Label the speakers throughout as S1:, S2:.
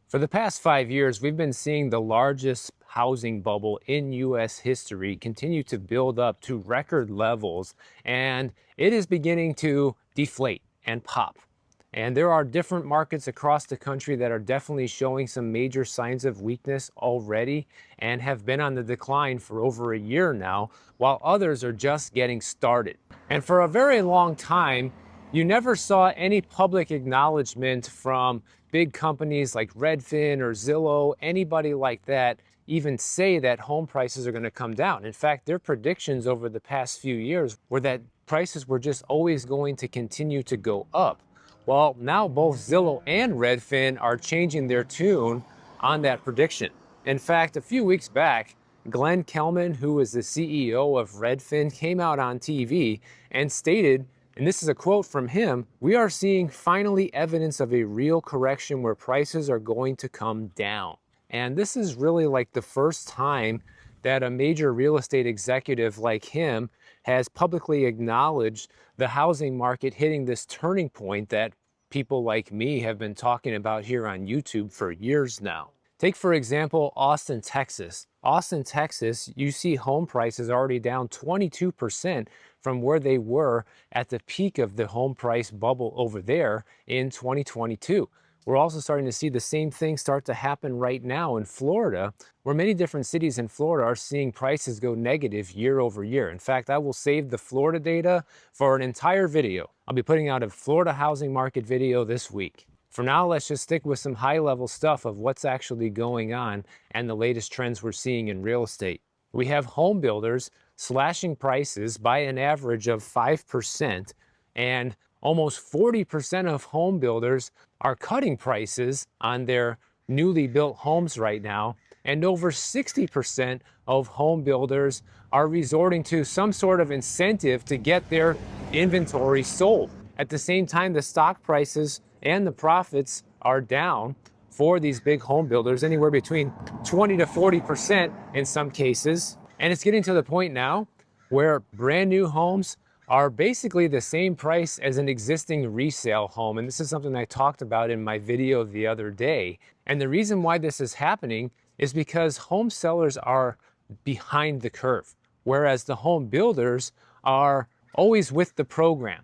S1: For the past 5 years, we've been seeing the largest housing bubble in US history continue to build up to record levels, and it is beginning to deflate and pop. And there are different markets across the country that are definitely showing some major signs of weakness already and have been on the decline for over a year now, while others are just getting started. And for a very long time, you never saw any public acknowledgement from big companies like Redfin or Zillow, anybody like that, even say that home prices are going to come down. In fact, their predictions over the past few years were that prices were just always going to continue to go up. Well, now both Zillow and Redfin are changing their tune on that prediction. In fact, a few weeks back, Glenn Kelman, who is the CEO of Redfin, came out on TV and stated, and this is a quote from him, "We are seeing finally evidence of a real correction where prices are going to come down." And this is really like the first time that a major real estate executive like him has publicly acknowledged the housing market hitting this turning point that people like me have been talking about here on YouTube for years now. Take, for example, Austin, Texas. Austin, Texas, you see home prices already down 22% from where they were at the peak of the home price bubble over there in 2022. We're also starting to see the same thing start to happen right now in Florida, where many different cities in Florida are seeing prices go negative year over year. In fact, I will save the Florida data for an entire video. I'll be putting out a Florida housing market video this week. For now, let's just stick with some high-level stuff of what's actually going on and the latest trends we're seeing in real estate. We have home builders slashing prices by an average of 5%, and almost 40% of home builders are cutting prices on their newly built homes right now, and over 60% of home builders are resorting to some sort of incentive to get their inventory sold. At the same time, the stock prices and the profits are down for these big home builders, anywhere between 20 to 40% in some cases. And it's getting to the point now where brand new homes are basically the same price as an existing resale home. And this is something I talked about in my video the other day. And the reason why this is happening is because home sellers are behind the curve, whereas the home builders are always with the program.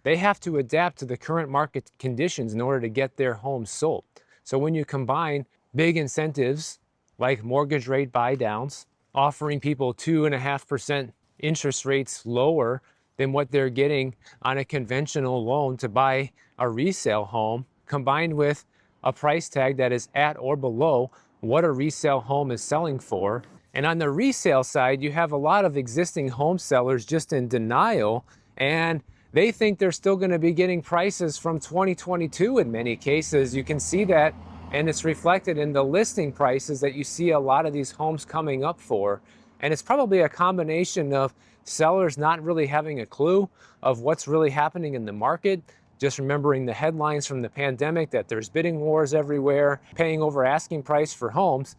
S1: They have to adapt to the current market conditions in order to get their homes sold. So when you combine big incentives like mortgage rate buy downs, offering people 2.5% interest rates lower than what they're getting on a conventional loan to buy a resale home, combined with a price tag that is at or below what a resale home is selling for. And on the resale side, you have a lot of existing home sellers just in denial, and they think they're still going to be getting prices from 2022 in many cases. You can see that, and it's reflected in the listing prices that you see a lot of these homes coming up for. And it's probably a combination of sellers not really having a clue of what's really happening in the market, just remembering the headlines from the pandemic that there's bidding wars everywhere, paying over asking price for homes,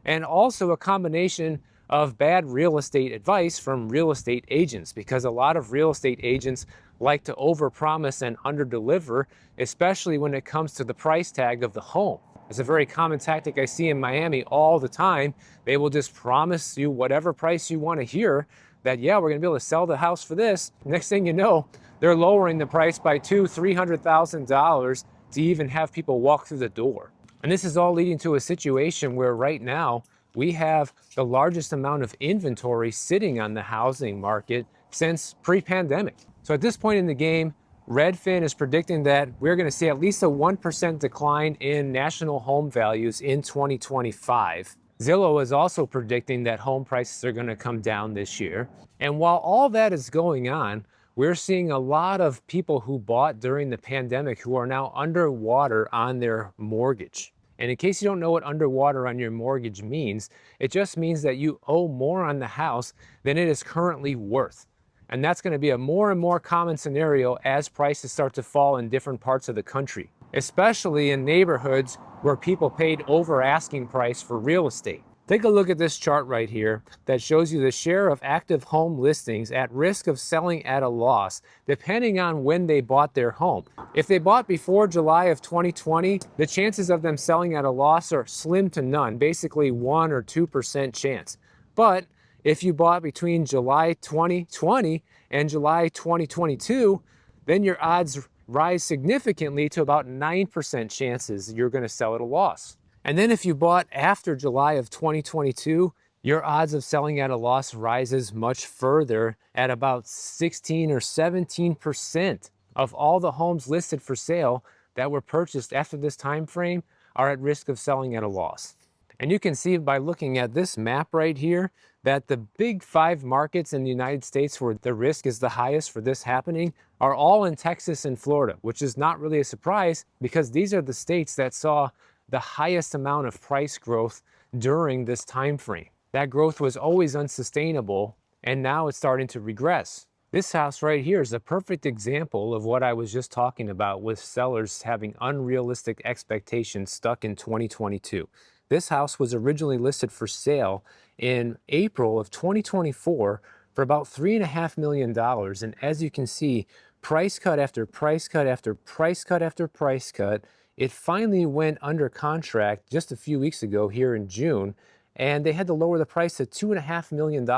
S1: and also a combination of bad real estate advice from real estate agents, because a lot of real estate agents like to overpromise and underdeliver, especially when it comes to the price tag of the home. It's a very common tactic I see in Miami all the time. They will just promise you whatever price you want to hear, that, yeah, we're going to be able to sell the house for this. Next thing you know, they're lowering the price by $200,000-$300,000 to even have people walk through the door. And this is all leading to a situation where right now we have the largest amount of inventory sitting on the housing market since pre-pandemic. So at this point in the game, Redfin is predicting that we're going to see at least a 1% decline in national home values in 2025. Zillow is also predicting that home prices are going to come down this year. And while all that is going on, we're seeing a lot of people who bought during the pandemic who are now underwater on their mortgage. And in case you don't know what underwater on your mortgage means, it just means that you owe more on the house than it is currently worth. And that's going to be a more and more common scenario as prices start to fall in different parts of the country, especially in neighborhoods where people paid over asking price for real estate. Take a look at this chart right here that shows you the share of active home listings at risk of selling at a loss, depending on when they bought their home. If they bought before July of 2020, the chances of them selling at a loss are slim to none, basically 1 or 2% chance. But if you bought between July 2020 and July 2022, then your odds rise significantly to about 9% chances you're going to sell at a loss. And then if you bought after July of 2022, your odds of selling at a loss rises much further at about 16 or 17% of all the homes listed for sale that were purchased after this time frame are at risk of selling at a loss. And you can see by looking at this map right here that the big 5 markets in the United States where the risk is the highest for this happening are all in Texas and Florida, which is not really a surprise because these are the states that saw the highest amount of price growth during this time frame. That growth was always unsustainable, and now it's starting to regress. This house right here is a perfect example of what I was just talking about with sellers having unrealistic expectations stuck in 2022. This house was originally listed for sale in April of 2024 for about $3.5 million. And as you can see, price cut after price cut after price cut after price cut, it finally went under contract just a few weeks ago here in June, and they had to lower the price to $2.5 million.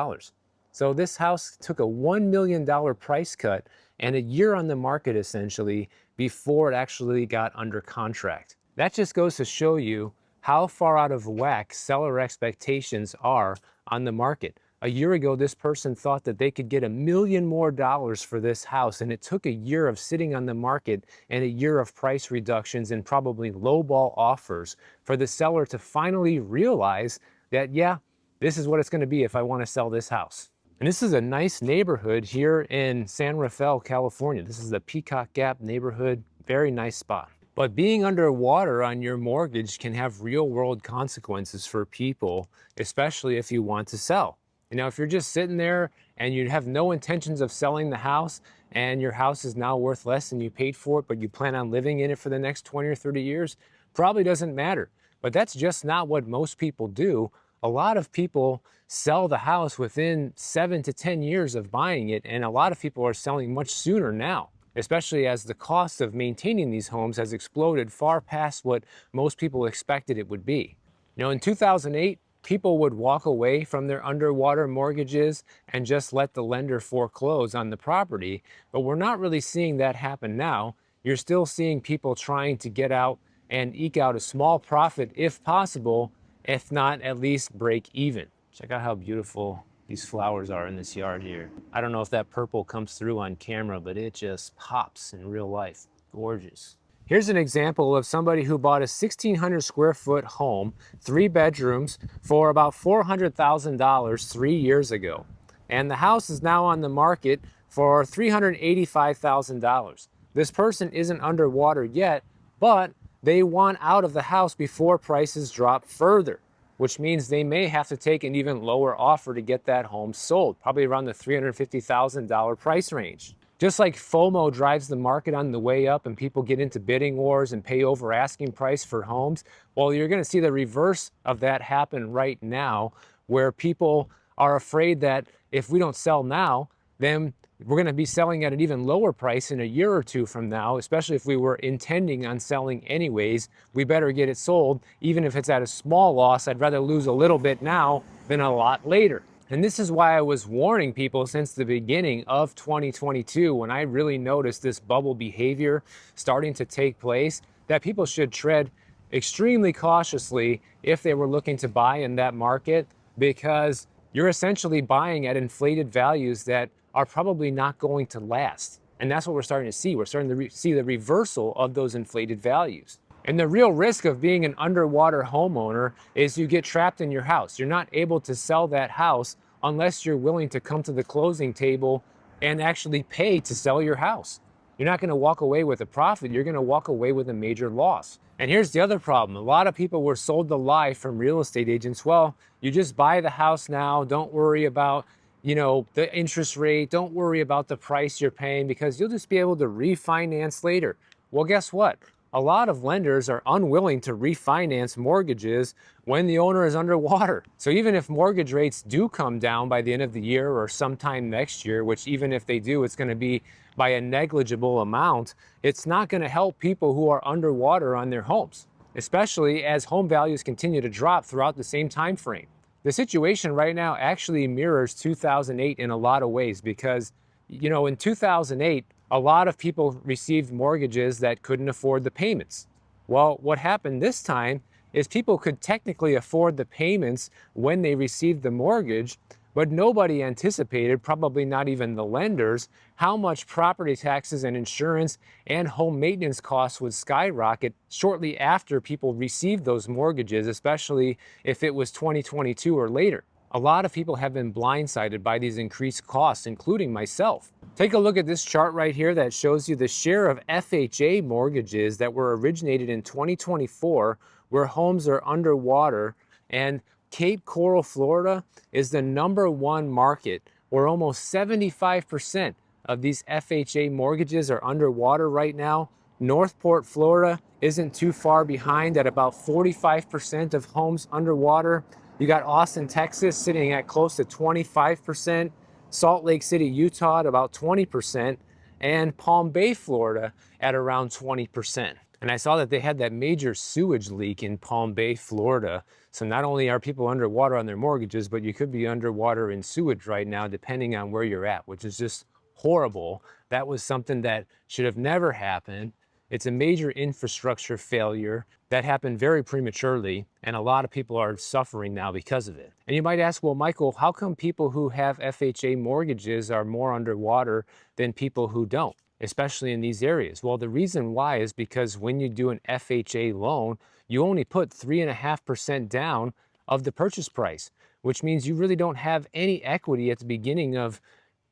S1: So this house took a $1 million price cut and a year on the market essentially before it actually got under contract. That just goes to show you how far out of whack seller expectations are on the market. A year ago, this person thought that they could get $1 million more for this house, and it took a year of sitting on the market and a year of price reductions and probably lowball offers for the seller to finally realize that, yeah, this is what it's going to be if I want to sell this house. And this is a nice neighborhood here in San Rafael, California. This is the Peacock Gap neighborhood, very nice spot. But being underwater on your mortgage can have real world consequences for people, especially if you want to sell. You know, if you're just sitting there and you have no intentions of selling the house and your house is now worth less than you paid for it, but you plan on living in it for the next 20 or 30 years, probably doesn't matter. But that's just not what most people do. A lot of people sell the house within 7 to 10 years of buying it, and a lot of people are selling much sooner now, especially as the cost of maintaining these homes has exploded far past what most people expected it would be. You know, in 2008, people would walk away from their underwater mortgages and just let the lender foreclose on the property, but we're not really seeing that happen now. You're still seeing people trying to get out and eke out a small profit if possible, if not at least break even. Check out how beautiful these flowers are in this yard here. I don't know if that purple comes through on camera, but it just pops in real life. Gorgeous. Here's an example of somebody who bought a 1,600 square foot home, 3 bedrooms, for about $400,000 3 years ago. And the house is now on the market for $385,000. This person isn't underwater yet, but they want out of the house before prices drop further, which means they may have to take an even lower offer to get that home sold, probably around the $350,000 price range. Just like FOMO drives the market on the way up and people get into bidding wars and pay over asking price for homes, well, you're going to see the reverse of that happen right now, where people are afraid that if we don't sell now, then we're going to be selling at an even lower price in a year or two from now, especially if we were intending on selling anyways. We better get it sold, even if it's at a small loss. I'd rather lose a little bit now than a lot later. And this is why I was warning people since the beginning of 2022, when I really noticed this bubble behavior starting to take place, that people should tread extremely cautiously if they were looking to buy in that market, because you're essentially buying at inflated values that are probably not going to last. And that's what we're starting to see. We're starting to see the reversal of those inflated values. And the real risk of being an underwater homeowner is you get trapped in your house. You're not able to sell that house unless you're willing to come to the closing table and actually pay to sell your house. You're not going to walk away with a profit. You're going to walk away with a major loss. And here's the other problem. A lot of people were sold the lie from real estate agents. Well, you just buy the house now. Don't worry about, the interest rate. Don't worry about the price you're paying because you'll just be able to refinance later. Well, guess what? a lot of lenders are unwilling to refinance mortgages when the owner is underwater. So even if mortgage rates do come down by the end of the year or sometime next year, which even if they do, it's going to be by a negligible amount, it's not going to help people who are underwater on their homes, especially as home values continue to drop throughout the same time frame. The situation right now actually mirrors 2008 in a lot of ways because, in 2008, a lot of people received mortgages that couldn't afford the payments. Well, what happened this time is people could technically afford the payments when they received the mortgage, but nobody anticipated, probably not even the lenders, how much property taxes and insurance and home maintenance costs would skyrocket shortly after people received those mortgages, especially if it was 2022 or later. A lot of people have been blindsided by these increased costs, including myself. Take a look at this chart right here that shows you the share of FHA mortgages that were originated in 2024 where homes are underwater, and Cape Coral, Florida is the #1 market where almost 75% of these FHA mortgages are underwater right now. Northport, Florida isn't too far behind at about 45% of homes underwater. You got Austin, Texas sitting at close to 25%, Salt Lake City, Utah at about 20%, and Palm Bay, Florida at around 20%. And I saw that they had that major sewage leak in Palm Bay, Florida. So not only are people underwater on their mortgages, but you could be underwater in sewage right now, depending on where you're at, which is just horrible. That was something that should have never happened. It's a major infrastructure failure that happened very prematurely, and a lot of people are suffering now because of it. And you might ask, well, Michael, how come people who have FHA mortgages are more underwater than people who don't, especially in these areas? Well, the reason why is because when you do an FHA loan, you only put 3.5% down of the purchase price, which means you really don't have any equity at the beginning of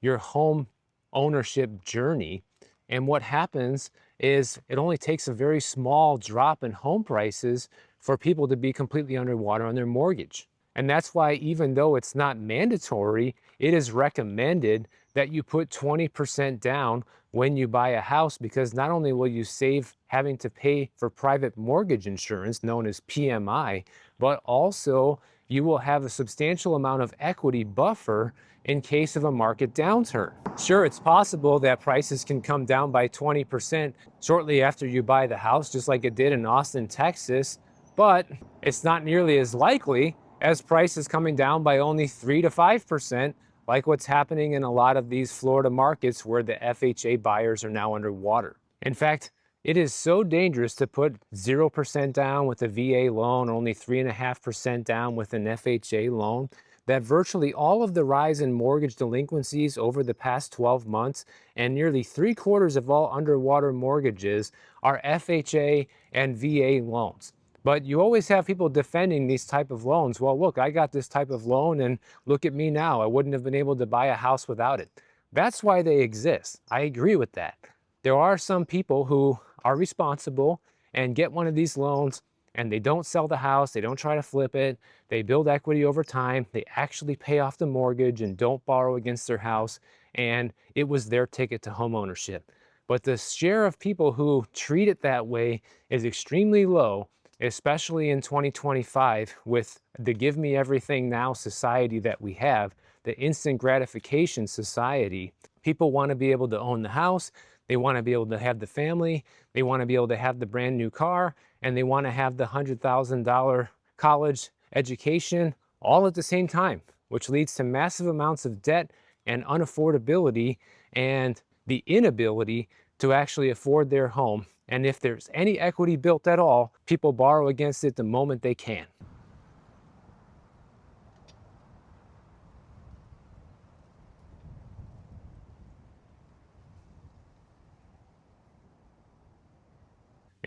S1: your home ownership journey. And what happens is it only takes a very small drop in home prices for people to be completely underwater on their mortgage. And that's why, even though it's not mandatory, it is recommended that you put 20% down when you buy a house, because not only will you save having to pay for private mortgage insurance, known as PMI, but also you will have a substantial amount of equity buffer in case of a market downturn. Sure, it's possible that prices can come down by 20% shortly after you buy the house, just like it did in Austin, Texas, but it's not nearly as likely as prices coming down by only 3 to 5%, like what's happening in a lot of these Florida markets where the FHA buyers are now underwater. In fact, it is so dangerous to put 0% down with a VA loan, or only 3.5% down with an FHA loan, that virtually all of the rise in mortgage delinquencies over the past 12 months and nearly 3/4 of all underwater mortgages are FHA and VA loans. But you always have people defending these type of loans. Well, look, I got this type of loan and look at me now. I wouldn't have been able to buy a house without it. That's why they exist. I agree with that. There are some people who are responsible and get one of these loans and they don't sell the house, they don't try to flip it, they build equity over time, they actually pay off the mortgage and don't borrow against their house, and it was their ticket to home ownership. But the share of people who treat it that way is extremely low, especially in 2025 with the give me everything now society that we have, the instant gratification society. People want to be able to own the house, they want to be able to have the family, they want to be able to have the brand new car, and they want to have the $100,000 college education all at the same time, which leads to massive amounts of debt and unaffordability and the inability to actually afford their home. And if there's any equity built at all, people borrow against it the moment they can.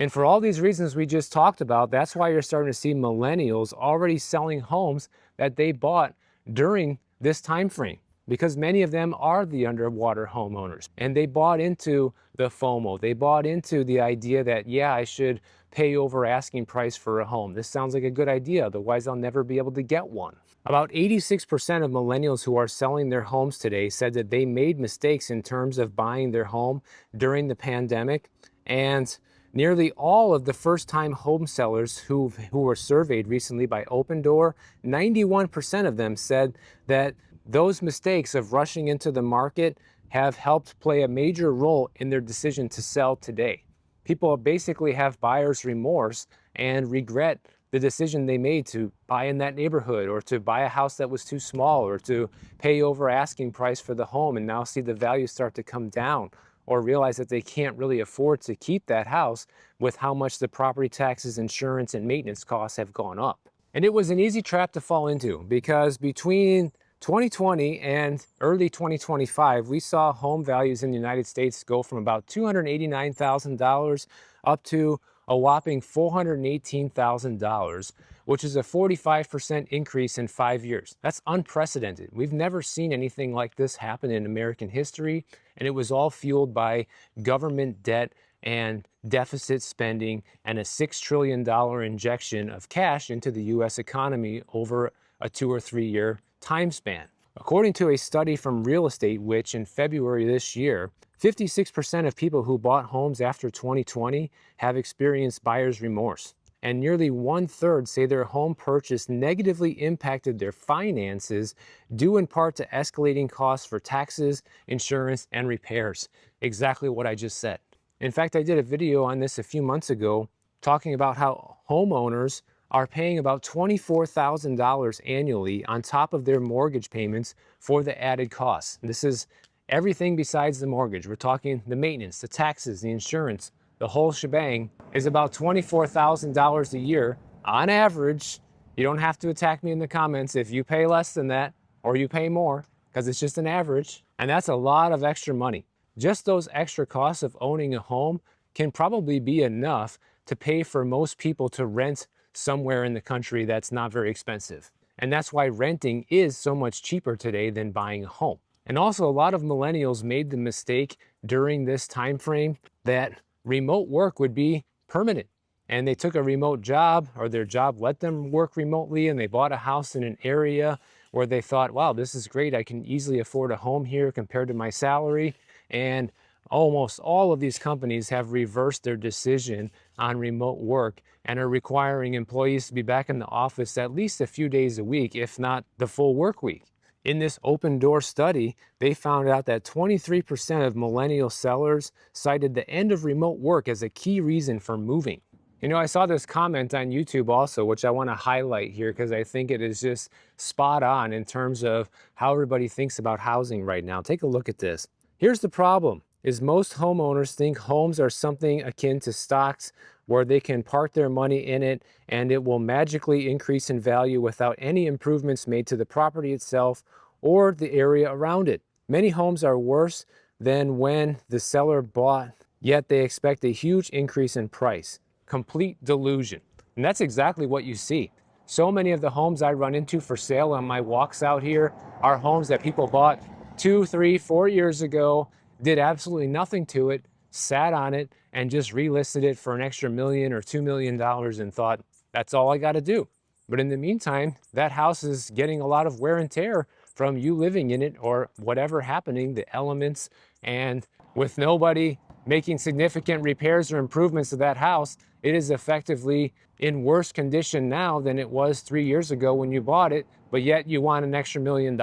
S1: And for all these reasons we just talked about, that's why you're starting to see millennials already selling homes that they bought during this time frame, because many of them are the underwater homeowners and they bought into the FOMO. They bought into the idea that, yeah, I should pay over asking price for a home. This sounds like a good idea, otherwise I'll never be able to get one. About 86% of millennials who are selling their homes today said that they made mistakes in terms of buying their home during the pandemic, and Nearly all of the first-time home sellers who were surveyed recently by Open Door, 91% of them said that those mistakes of rushing into the market have helped play a major role in their decision to sell today. People basically have buyer's remorse and regret the decision they made to buy in that neighborhood, or to buy a house that was too small, or to pay over asking price for the home and now see the value start to come down, or realize that they can't really afford to keep that house with how much the property taxes, insurance, and maintenance costs have gone up. And it was an easy trap to fall into, because between 2020 and early 2025, we saw home values in the United States go from about $289,000 up to a whopping $418,000, which is a 45% increase in 5 years. That's unprecedented. We've never seen anything like this happen in American history, and it was all fueled by government debt and deficit spending and a $6 trillion injection of cash into the US economy over a 2 or 3 year time span. According to a study from Real Estate Witch in February this year, 56% of people who bought homes after 2020 have experienced buyer's remorse, and nearly 1/3 say their home purchase negatively impacted their finances, due in part to escalating costs for taxes, insurance, and repairs. Exactly what I just said. In fact, I did a video on this a few months ago talking about how homeowners are paying about $24,000 annually on top of their mortgage payments for the added costs. This is everything besides the mortgage. We're talking the maintenance, the taxes, the insurance, the whole shebang is about $24,000 a year on average. You don't have to attack me in the comments if you pay less than that or you pay more, because it's just an average. And that's a lot of extra money. Just those extra costs of owning a home can probably be enough to pay for most people to rent somewhere in the country that's not very expensive. And that's why renting is so much cheaper today than buying a home. And also, a lot of millennials made the mistake during this time frame that remote work would be permanent. And they took a remote job, or their job let them work remotely, and they bought a house in an area where they thought, wow, this is great. I can easily afford a home here compared to my salary. And almost all of these companies have reversed their decision on remote work and are requiring employees to be back in the office at least a few days a week, if not the full work week. In this Open Door study, they found out that 23% of millennial sellers cited the end of remote work as a key reason for moving. You know, I saw this comment on YouTube also, which I want to highlight here because I think it is just spot on in terms of how everybody thinks about housing right now. Take a look at this. Here's the problem, is most homeowners think homes are something akin to stocks, where they can park their money in it and it will magically increase in value without any improvements made to the property itself or the area around it. Many homes are worse than when the seller bought, yet they expect a huge increase in price. Complete delusion. And that's exactly what you see. So many of the homes I run into for sale on my walks out here are homes that people bought 2, 3, 4 years ago, did absolutely nothing to it, sat on it, and just relisted it for an extra $1 million or $2 million and thought, that's all I got to do. But in the meantime, that house is getting a lot of wear and tear from you living in it or whatever happening, the elements, and with nobody making significant repairs or improvements to that house, it is effectively in worse condition now than it was 3 years ago when you bought it, but yet you want an extra $1 million.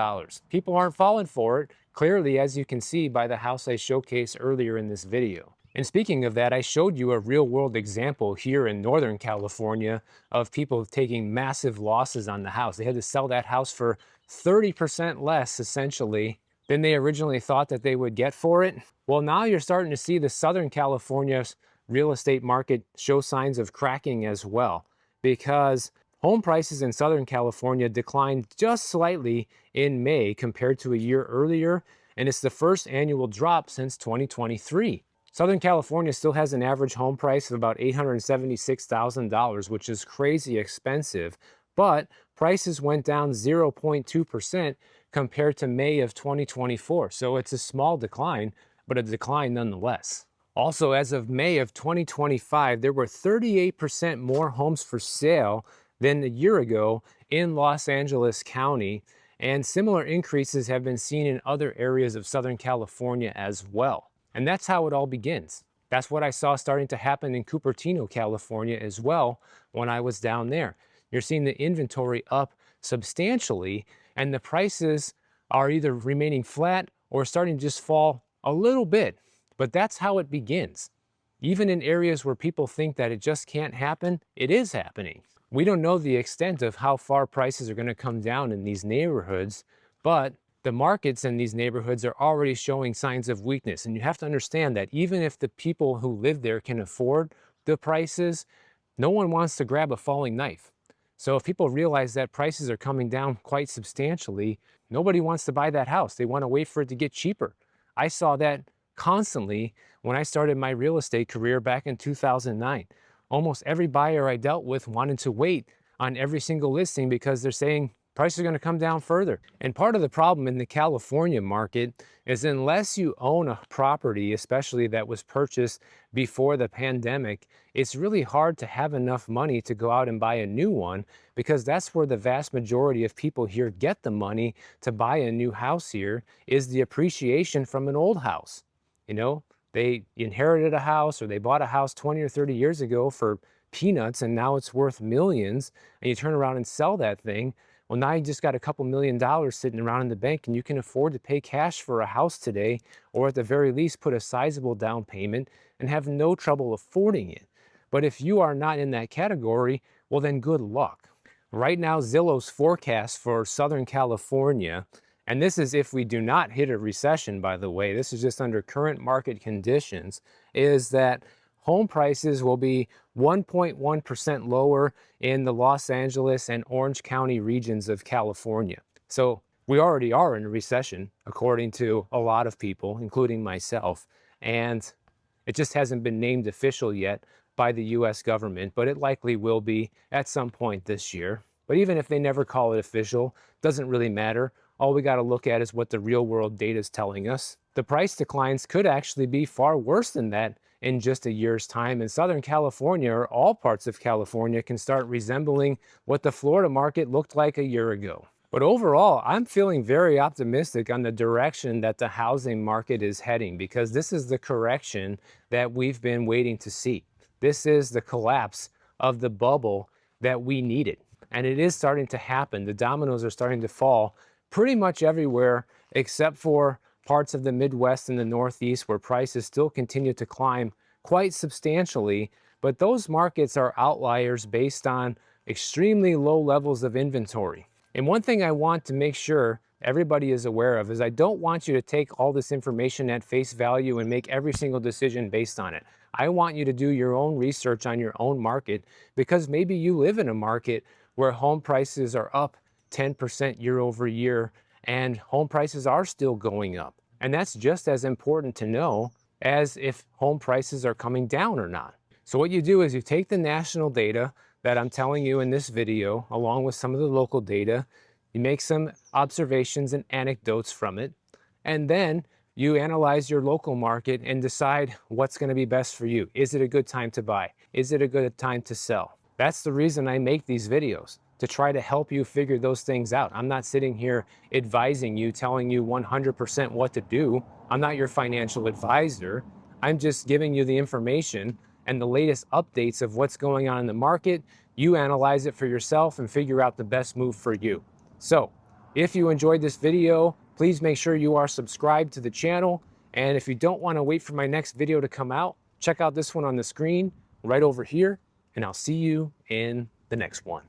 S1: People aren't falling for it, clearly, as you can see by the house I showcased earlier in this video. And speaking of that, I showed you a real-world example here in Northern California of people taking massive losses on the house. They had to sell that house for 30% less, essentially, than they originally thought that they would get for it. Well, now you're starting to see the Southern California's real estate market show signs of cracking as well, because home prices in Southern California declined just slightly in May compared to a year earlier, and it's the first annual drop since 2023. Southern California still has an average home price of about $876,000, which is crazy expensive, but prices went down 0.2% compared to May of 2024. So it's a small decline, but a decline nonetheless. Also, as of May of 2025, there were 38% more homes for sale than a year ago in Los Angeles County, and similar increases have been seen in other areas of Southern California as well. And that's how it all begins. That's what I saw starting to happen in Cupertino, California as well when I was down there. You're seeing the inventory up substantially, and the prices are either remaining flat or starting to just fall a little bit. But that's how it begins. Even in areas where people think that it just can't happen, it is happening. We don't know the extent of how far prices are going to come down in these neighborhoods, but the markets in these neighborhoods are already showing signs of weakness. And you have to understand that even if the people who live there can afford the prices, no one wants to grab a falling knife. So if people realize that prices are coming down quite substantially, nobody wants to buy that house. They want to wait for it to get cheaper. I saw that constantly when I started my real estate career back in 2009. Almost every buyer I dealt with wanted to wait on every single listing because they're saying prices are going to come down further. And part of the problem in the California market is unless you own a property, especially that was purchased before the pandemic, it's really hard to have enough money to go out and buy a new one, because that's where the vast majority of people here get the money to buy a new house here, is the appreciation from an old house. You know, they inherited a house or they bought a house 20 or 30 years ago for peanuts and now it's worth millions, and you turn around and sell that thing. Well, now you just got a couple $1,000,000 sitting around in the bank and you can afford to pay cash for a house today, or at the very least put a sizable down payment and have no trouble affording it. But if you are not in that category, well then good luck. Right now, Zillow's forecast for Southern California, and this is if we do not hit a recession, by the way, this is just under current market conditions, is that home prices will be 1.1% lower in the Los Angeles and Orange County regions of California. So we already are in a recession, according to a lot of people, including myself. And it just hasn't been named official yet by the US government, but it likely will be at some point this year. But even if they never call it official, doesn't really matter. All we got to look at is what the real world data is telling us. The price declines could actually be far worse than that in just a year's time. In Southern California, or all parts of California, can start resembling what the Florida market looked like a year ago. But overall, I'm feeling very optimistic on the direction that the housing market is heading, because this is the correction that we've been waiting to see. This is the collapse of the bubble that we needed. And it is starting to happen. The dominoes are starting to fall pretty much everywhere except for parts of the Midwest and the Northeast, where prices still continue to climb quite substantially. But those markets are outliers based on extremely low levels of inventory. And one thing I want to make sure everybody is aware of is I don't want you to take all this information at face value and make every single decision based on it. I want you to do your own research on your own market, because maybe you live in a market where home prices are up 10% year over year and home prices are still going up. And that's just as important to know as if home prices are coming down or not. So what you do is you take the national data that I'm telling you in this video, along with some of the local data, you make some observations and anecdotes from it, and then you analyze your local market and decide what's going to be best for you. Is it a good time to buy? Is it a good time to sell? That's the reason I make these videos, to try to help you figure those things out. I'm not sitting here advising you, telling you 100% what to do. I'm not your financial advisor. I'm just giving you the information and the latest updates of what's going on in the market. You analyze it for yourself and figure out the best move for you. So if you enjoyed this video, please make sure you are subscribed to the channel. And if you don't want to wait for my next video to come out, check out this one on the screen right over here, and I'll see you in the next one.